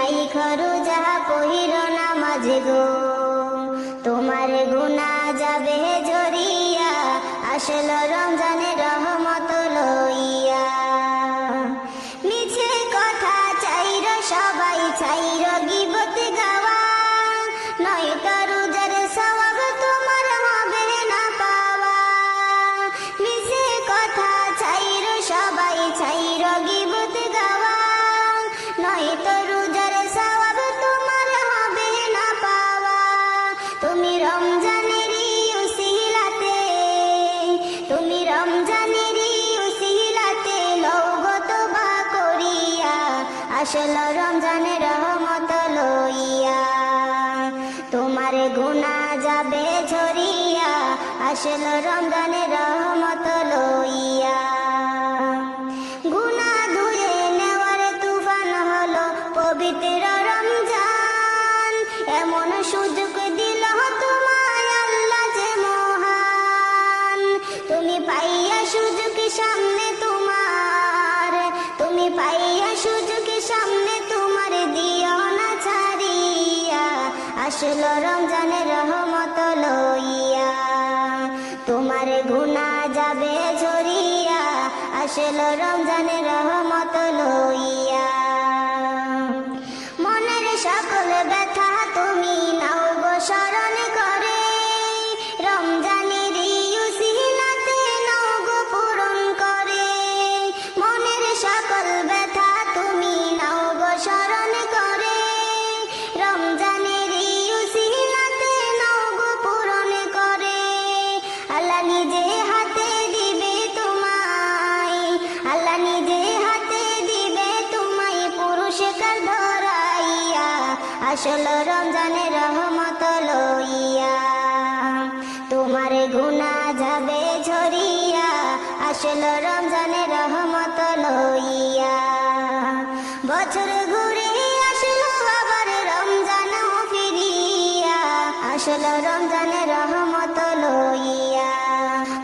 রাইখো রোজা পহিরো নামাজ গো, তোমার গুনাহ যাবে ঝরিয়া, আসলো রমজানের রহমত লইয়া। মিছে কথা চাইরো সবাই, চাইরো গীবত গাওয়া, নয়তো রোজার সওয়াব তোমার হবে না পাওয়া। মিছে কথা চাইরো সবাই, চাইরো গীবত গাওয়া, নয়তো রোজার সওয়াব তোমার হবে না পাওয়া। তুমি রমজানেরই উসিলাতে, তুমি রমজানেরই উসিলাতে লও গো তওবা করিয়া, আসলো রমজানের রহমত লইয়া। তোমার গুনাহ যাবে ঝরিয়া, আসলো রমজানের রহমত লইয়া। গুনাহ ধুয়ে নেওয়ার তুফান হলো পবিত্র রমজান, এমন সুযোগ দিল তোমায় আল্লাহ যে মহান। তুমি পাইয়া সুযোগ সামনে তোমার, তুমি পাইয়া সুযোগ সামনে তোমার, দিও না ছাড়িয়া, আসলো রমজানের রহমত লইয়া। তোমার গুনাহ যাবে ঝরিয়া, আসলো রমজানের রহমত লইয়া। মনের সকল ব্যথা তুমি নাও গো স্মরণ করে, রমজানেরই উসিলাতে নাও গো পূরণ করে। মনের সকল ব্যথা তুমি নাও গো স্মরণ করে, রমজানেরই উসিলাতে নাও গো পূরণ করে। আল্লাহ নিজে হাতে দিবে তোমায়, আল্লাহ নিজে হাতে দিবে তোমায় পুরস্কার ধরাইয়া, আসলো রমজানের রহমত লইয়া। তোমার গুনাহ যাবে ঝরিয়া, আসলো রমজানের রহমত লইয়া। বছর ঘুরে আসলো আবার রমজানও ফিরিয়া, আসলো রমজানের রহমত লইয়া।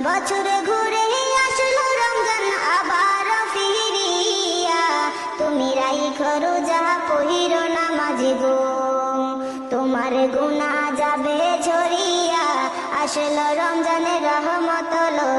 বছর ঘুরে আসলো রমজান আবার ফিরিয়া, তুমি রাইখো রোজা পহিরো নামাজ গো, তোমার গুনাহ যাবে ঝরিয়া, আসলো রমজানের রহমত